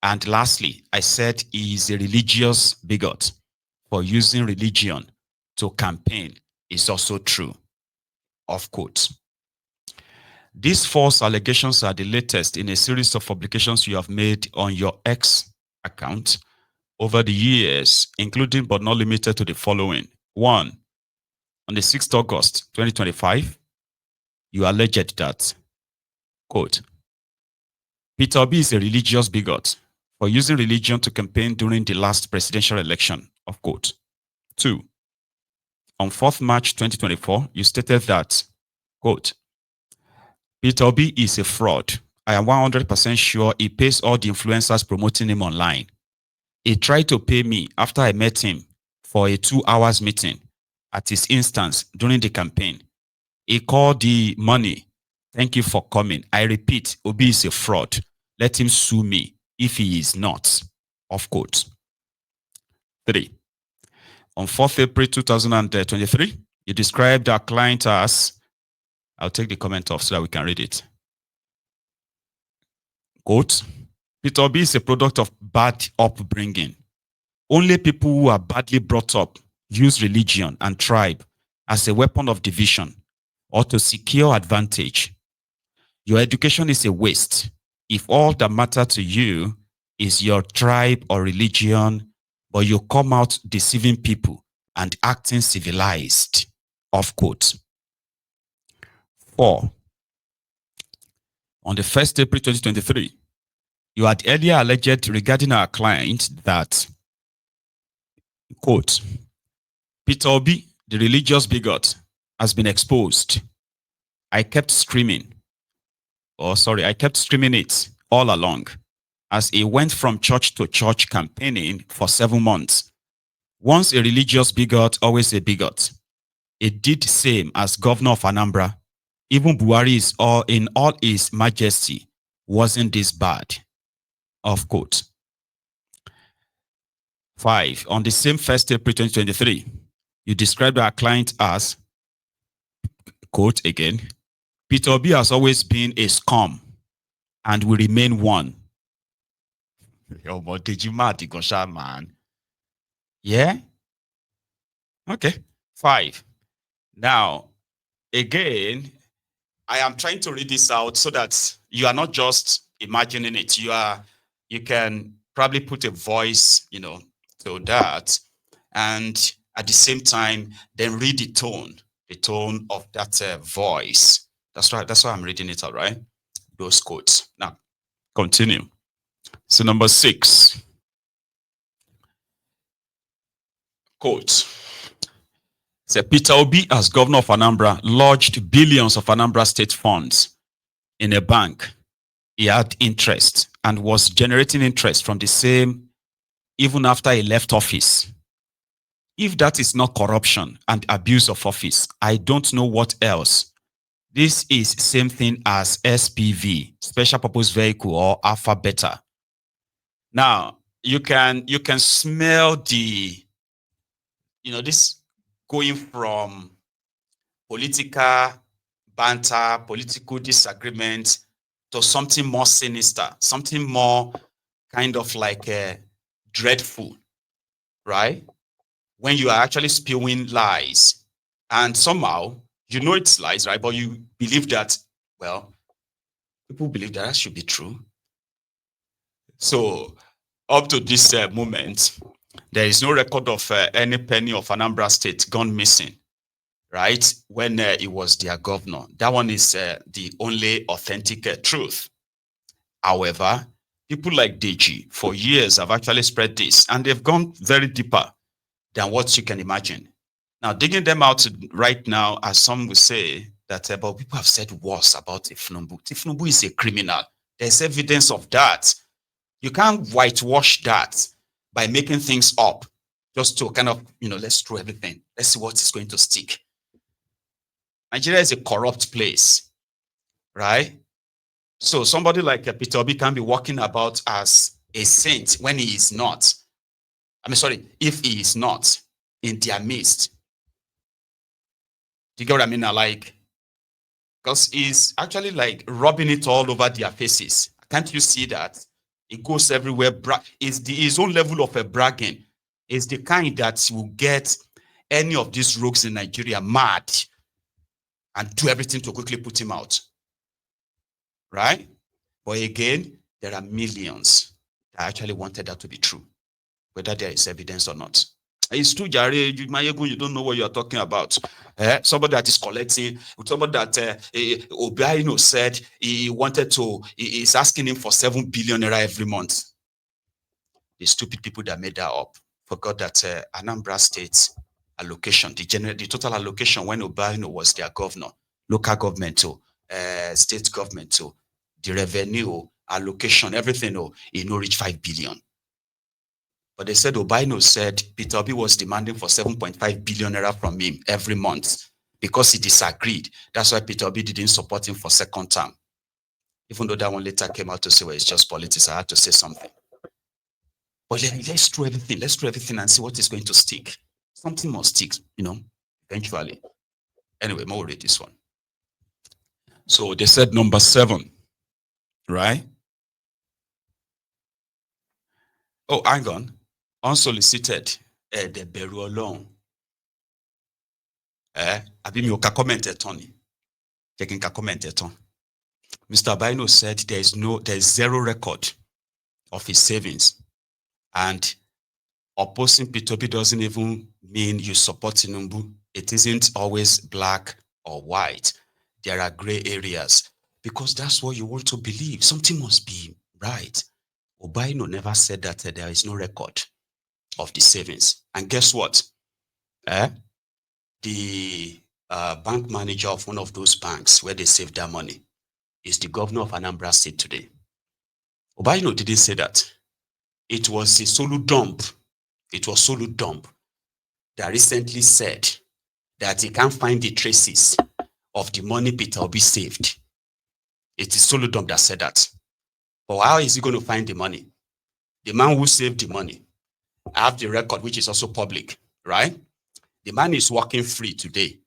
And lastly, I said he is a religious bigot for using religion to campaign is also true. Of quote. These false allegations are the latest in a series of publications you have made on your X account over the years, including but not limited to the following. One, on the 6th August 2025, you alleged that, quote, Peter Obi is a religious bigot for using religion to campaign during the last presidential election, of quote. Two, on 4th March 2024, you stated that, quote, Peter Obi is a fraud. I am 100% sure he pays all the influencers promoting him online. He tried to pay me after I met him for a 2 hours meeting at his instance during the campaign. He called the money. Thank you for coming. I repeat, Obi is a fraud. Let him sue me if he is not. Of quote. 3. On 4th April 2023, you described our client as, I'll take the comment off so that we can read it. Quote, Peter Obi is a product of bad upbringing. Only people who are badly brought up use religion and tribe as a weapon of division or to secure advantage. Your education is a waste if all that matters to you is your tribe or religion, but you come out deceiving people and acting civilized. Of quote. 4. On the 1st April 2023, you had earlier alleged regarding our client that, quote, Peter Obi, the religious bigot, has been exposed. I kept screaming it all along as he went from church to church campaigning for 7 months. Once a religious bigot, always a bigot. He did the same as governor of Anambra. Even Buhari is all in all his majesty wasn't this bad. Of quote. 5. On the same 1st April 2023, you described our client as, quote again, Peter Obi has always been a scum and will remain one. Yo, but Deji man. Yeah? Okay. 5. Now, again, I am trying to read this out so that you are not just imagining it. You can probably put a voice, to that, and at the same time, then read the tone of that voice. That's right. That's why I'm reading it out, right? Those quotes. Now, continue. So number 6, quote. So Peter Obi, as governor of Anambra, lodged billions of Anambra state funds in a bank. He had interest and was generating interest from the same even after he left office. If that is not corruption and abuse of office, I don't know what else. This is same thing as SPV, special purpose vehicle, or alpha beta. Now, you can smell the, this going from political banter, political disagreement to something more sinister, something more kind of like dreadful, right? When you are actually spewing lies, and somehow it's lies, right? But you believe that, well, people believe that should be true. So up to this moment, there is no record of any penny of Anambra State gone missing, right? When he was their governor. That one is the only authentic truth. However, people like Deji for years have actually spread this, and they've gone very deeper than what you can imagine. Now, digging them out right now, as some will say, that but people have said worse about Tifnubu. Tifnubu is a criminal. There's evidence of that. You can't whitewash that by making things up just to kind of, let's throw everything. Let's see what is going to stick. Nigeria is a corrupt place, right? So somebody like Peter Obi can be walking about as a saint when he is not. If he is not in their midst. Do you get what I mean? Because he's actually like rubbing it all over their faces. Can't you see that? It goes everywhere. His own level of a bragging is the kind that will get any of these rogues in Nigeria mad and do everything to quickly put him out. Right? But again, there are millions that actually wanted that to be true, whether there is evidence or not. It's true, Jare, you don't know what you're talking about. Somebody that is collecting, somebody that Obiano said he wanted to, he's asking him for 7 billion naira every month. The stupid people that made that up forgot that Anambra State allocation, the total allocation when Obiano was their governor, local government to state government to the revenue allocation, everything, it no reach 5 billion. But they said Obiano said Peter Obi was demanding for 7.5 billion naira from him every month because he disagreed. That's why Peter Obi didn't support him for second term. Even though that one later came out to say, well, it's just politics, I had to say something. But let's throw everything. Let's throw everything and see what is going to stick. Something must stick, eventually. Anyway, more read this one. So they said number 7, right? Oh, hang on. Unsolicited. The beru alone. Abi mi o ka comment Tony. Taking ka comment Tony. Mr. Bino said there's zero record of his savings. And opposing P2P doesn't even mean you support Tinubu. It isn't always black or white. There are gray areas because that's what you want to believe. Something must be right. Obiano never said that there is no record of the savings. And guess what? The bank manager of one of those banks where they saved their money is the governor of Anambra State today. Obiano didn't say that. It was a solo dump. It was solo dump that recently said that he can't find the traces of the money Peter Obi saved. It is solo dump that said that. But how is he going to find the money? The man who saved the money have the record, which is also public, right? The man is working free today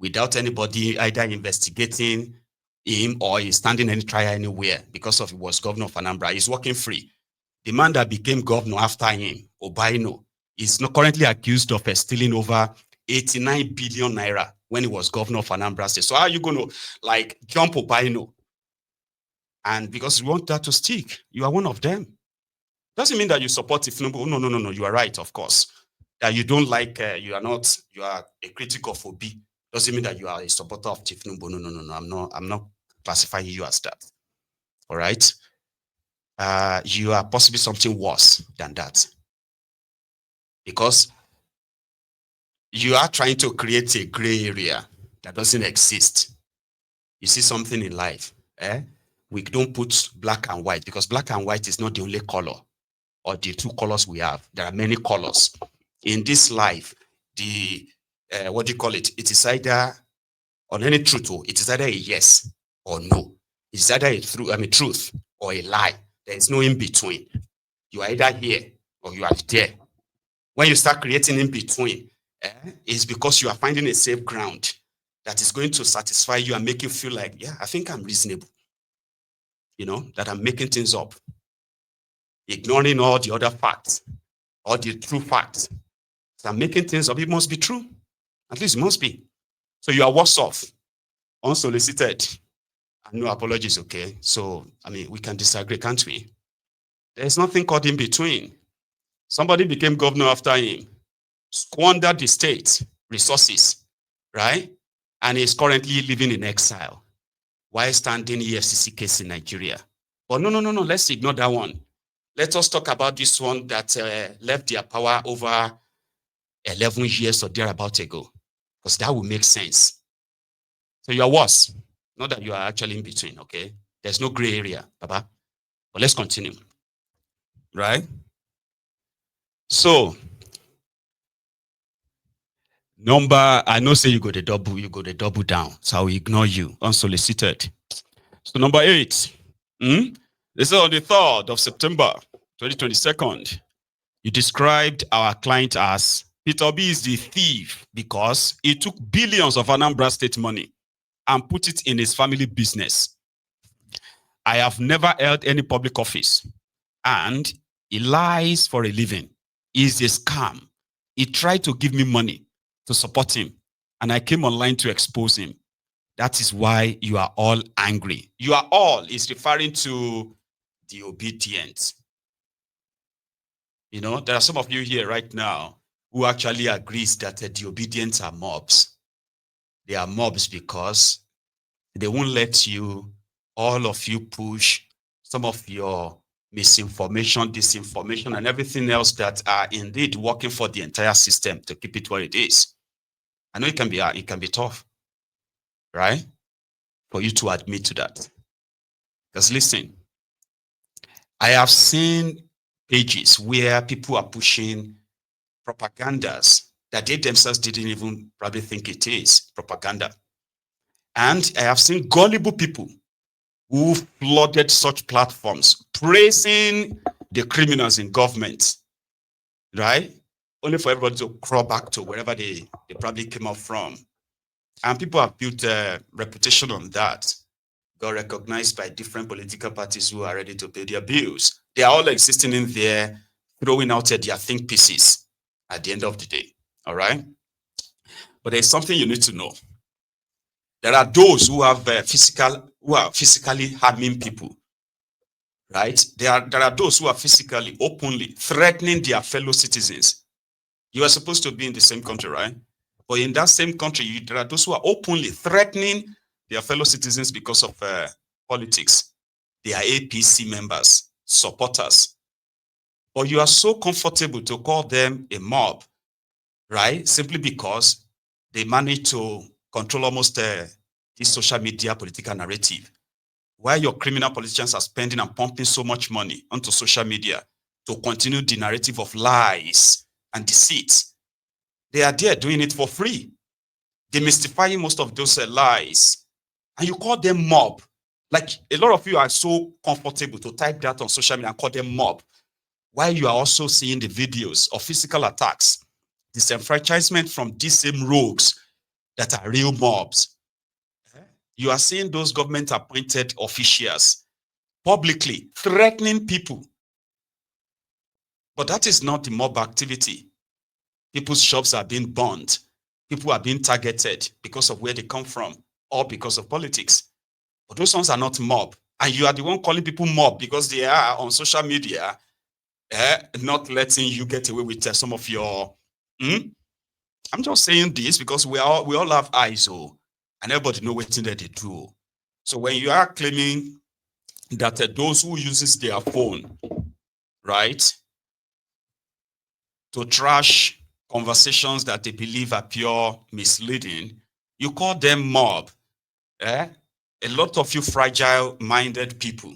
without anybody either investigating him or he's standing any trial anywhere because of he was governor of Anambra. He's working free. The man that became governor after him, Obiano, is not currently accused of stealing over 89 billion naira when he was governor of Anambra State. So how are you going to jump Obiano? And because you want that to stick, you are one of them. Doesn't mean that you support Tinubu. No. You are right, of course. That you don't like, you are a critic of Obi. Doesn't mean that you are a supporter of Tinubu. No. I'm not classifying you as that. All right. You are possibly something worse than that. Because you are trying to create a gray area that doesn't exist. You see something in life, we don't put black and white because black and white is not the only color or the two colors we have. There are many colors. In this life, what do you call it? It is either on any truth, it is either a yes or no. It's either a truth or a lie. There is no in between. You are either here or you are there. When you start creating in between, it's because you are finding a safe ground that is going to satisfy you and make you feel like, yeah, I think I'm reasonable. That I'm making things up. Ignoring all the other facts, all the true facts. So I'm making things up. It must be true. At least it must be. So you are worse off, unsolicited, and no apologies, okay? So, we can disagree, can't we? There's nothing called in between. Somebody became governor after him, squandered the state resources, right? And is currently living in exile while standing EFCC case in Nigeria. But no, let's ignore that one. Let us talk about this one that left their power over 11 years or thereabout ago, because that will make sense. So you are worse, not that you are actually in between, okay? There's no gray area, Baba. But let's continue, right? So, I know say you go to double down, so I will ignore you, unsolicited. So number 8, this is on the 3rd of September, 2022. You described our client as Peter Obi is the thief because he took billions of Anambra State money and put it in his family business. I have never held any public office and he lies for a living. He's a scam. He tried to give me money to support him, and I came online to expose him. That is why you are all angry. You are all is referring to the obedient. You know, there are some of you here right now who actually agrees that the obedient are mobs. They are mobs because they won't let you, all of you, push some of your misinformation, disinformation, and everything else that are indeed working for the entire system to keep it where it is. I know it can be tough, right? For you to admit to that. Because listen, I have seen pages where people are pushing propagandas that they themselves didn't even probably think it is propaganda. And I have seen gullible people who flooded such platforms praising the criminals in government, right? Only for everybody to crawl back to wherever they probably came up from. And people have built a reputation on that, got recognized by different political parties who are ready to pay their bills. They are all existing in there, throwing out their think pieces at the end of the day, all right? But there's something you need to know. There are those who are physically harming people, right? There are those who are physically, openly threatening their fellow citizens. You are supposed to be in the same country, right? But in that same country, there are those who are openly threatening their fellow citizens because of politics. They are APC members, supporters. But you are so comfortable to call them a mob, right? Simply because they manage to control almost this social media political narrative. While your criminal politicians are spending and pumping so much money onto social media to continue the narrative of lies and deceit, they are there doing it for free, demystifying most of those lies. And you call them mob. Like a lot of you are so comfortable to type that on social media and call them mob, while you are also seeing the videos of physical attacks, disenfranchisement from these same rogues that are real mobs. You are seeing those government appointed officials publicly threatening people. But that is not the mob activity. People's shops are being burned. People are being targeted because of where they come from or because of politics. But those ones are not mob. And you are the one calling people mob because they are on social media, not letting you get away with some of your... I'm just saying this because we all have eyes, and everybody know what they do. So when you are claiming that those who uses their phone, right, to trash conversations that they believe are pure misleading, you call them mob. A lot of you fragile-minded people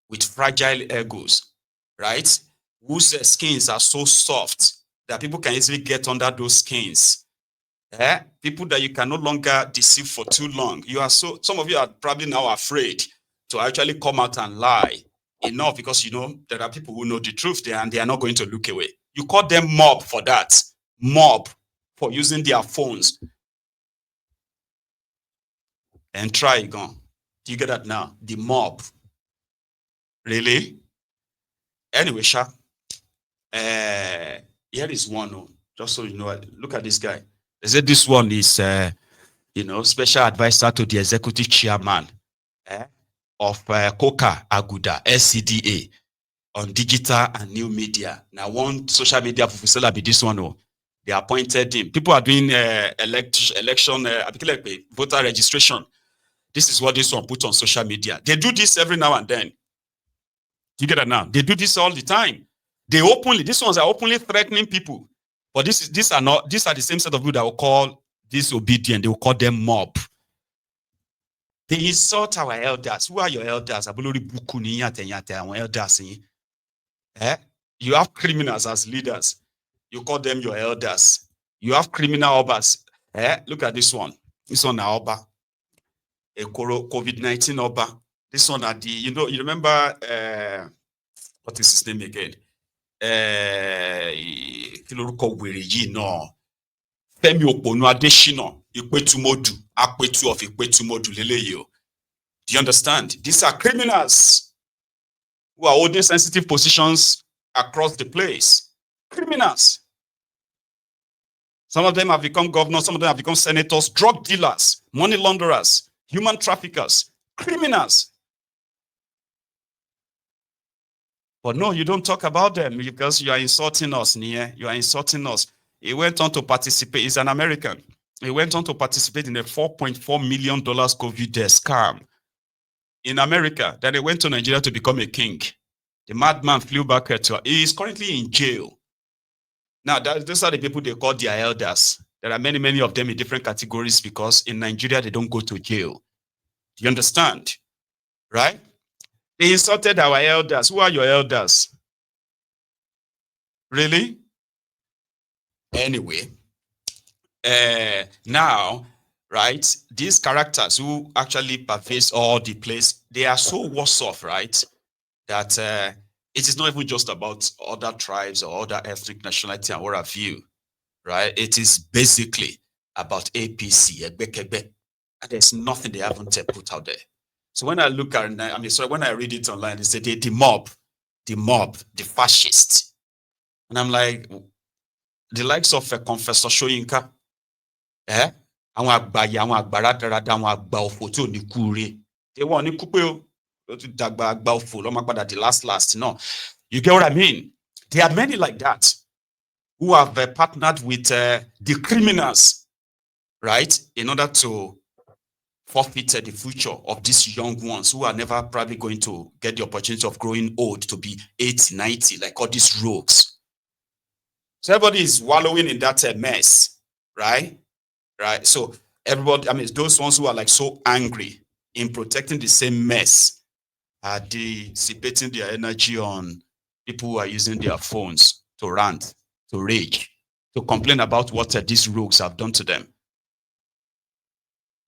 with fragile egos, right, whose skins are so soft that people can easily get under those skins. People that you can no longer deceive for too long. Some of you are probably now afraid to actually come out and lie enough because you know there are people who know the truth there and they are not going to look away. You call them mob for that. Mob for using their phones. And try again. Do you get that now? The mob. Really? Anyway, Sha. Here is one. Just so you know, look at this guy. They said this one is, special advisor to the executive chairman of Coca Aguda, SCDA, on digital and new media. Now, one social media professor be this one. They appointed him. People are doing election, voter registration. This is what this one put on social media. They do this every now and then. You get that now? They do this all the time. These ones are openly threatening people. But these are the same set of people that will call disobedient. They will call them mob. They insult our elders. Who are your elders? You have criminals as leaders. You call them your elders. You have criminal obas. Look at this one. This one now oba. COVID-19 oba. This one at the, you remember what is his name again? Femi Oponu Adeshina, Ikpetumodu, Akpetu of Ikpetumodu leleyo. Do you understand? These are criminals who are holding sensitive positions across the place. Criminals. Some of them have become governors, some of them have become senators, drug dealers, money launderers, human traffickers, criminals. But no, you don't talk about them because you are insulting us, Nia. You are insulting us. He went on to participate. He's an American. He went on to participate in a $4.4 million COVID scam in America. Then he went to Nigeria to become a king. The madman flew back to. He is currently in jail. Now, those are the people they call their elders. There are many, many of them in different categories because in Nigeria, they don't go to jail. Do you understand? Right? They insulted our elders. Who are your elders? Really? Anyway, now, right, these characters who actually pervade all the place, they are so worse off, right, that it is not even just about other tribes or other ethnic nationality and what have you, right? It is basically about APC, and there's nothing they haven't put out there. So when I look at, when I read it online, they say the mob, the fascists. And I'm like, the likes of Confessor Shoyinka, àwọn àgbàyà, àwọn àgbàràdàràdà, àwọn àgbà òfò tí ò ní kú re. They wọ́n ní kú pé ó ti dàgbà àgbà òfò ló máa padà the last. No. You get what I mean? There are many like that who have partnered with the criminals, right, in order to forfeit the future of these young ones who are never probably going to get the opportunity of growing old to be 80, 90, like all these rogues. So everybody is wallowing in that mess, right? Right. So everybody, those ones who are like so angry in protecting the same mess are dissipating their energy on people who are using their phones to rant, to rage, to complain about what these rogues have done to them.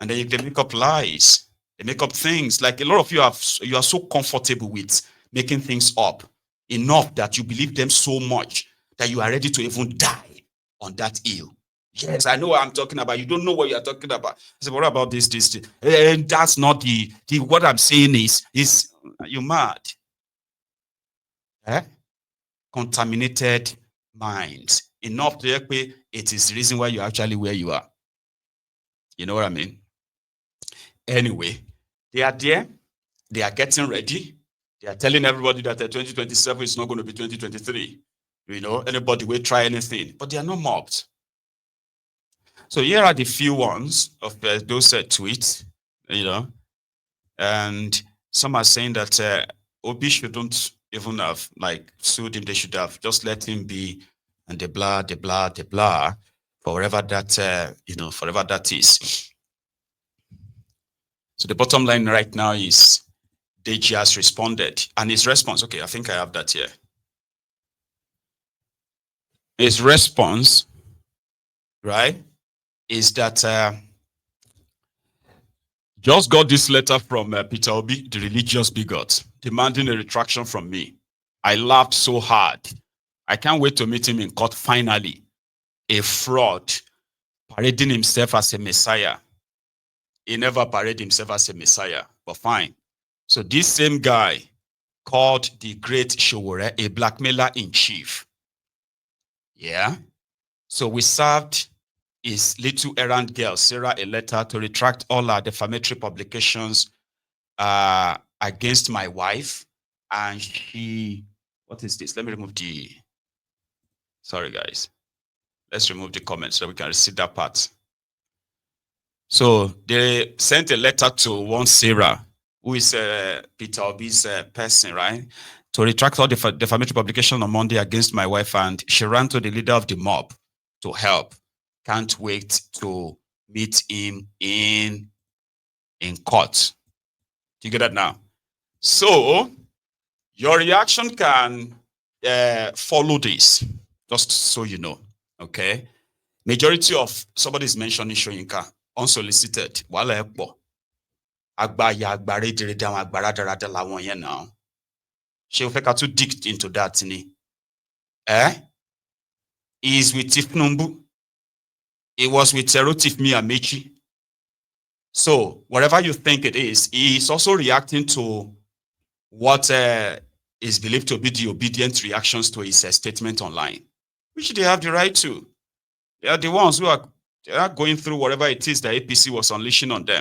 And then they make up lies. They make up things. Like a lot of you are so comfortable with making things up enough that you believe them so much that you are ready to even die on that hill. Yes, I know what I'm talking about. You don't know what you're talking about. I said, what about this? And that's not the what I'm saying is you mad? Contaminated minds. Enough to it is the reason why you're actually where you are. You know what I mean? Anyway, they are there. They are getting ready. They are telling everybody that 2027 is not going to be 2023. You know, anybody will try anything, but they are not mobbed. So here are the few ones of those tweets, you know, and some are saying that Obi shouldn't even have like sued him. They should have just let him be, and the blah, for whatever that forever that is. So the bottom line right now is Deji has responded, and his response. Okay, I think I have that here. His response, right, is that just got this letter from Peter Obi, the religious bigot, demanding a retraction from me. I laughed so hard. I can't wait to meet him in court finally. A fraud, parading himself as a messiah. He never paraded himself as a messiah, but fine. So this same guy called the great Showore a blackmailer in chief. Yeah. So we served his little errand girl, Sarah, a letter to retract all our defamatory publications against my wife. And she, what is this? Let me remove the, sorry guys. Let's remove the comments so we can see that part. So they sent a letter to one Sarah, who is Peter Obi's person, right? To retract all the defamatory publication on Monday against my wife, and she ran to the leader of the mob to help. Can't wait to meet him in court. Do you get that now? So your reaction can follow this, just so you know, okay? Majority of somebody is mentioning Shoyinka, unsolicited. Wala epo. Agbaya, agbare, direde, àwọn agbara làwọn yẹn now. Ṣé o fẹ́ ká tún dig into that ni? He is with Tifnumbu. He was with Rotimi Amechi. So whatever you think it is, he is also reacting to what is believed to be the obedient reactions to his statement online, which they have the right to. They are the ones who are going through whatever it is that APC was unleashing on them.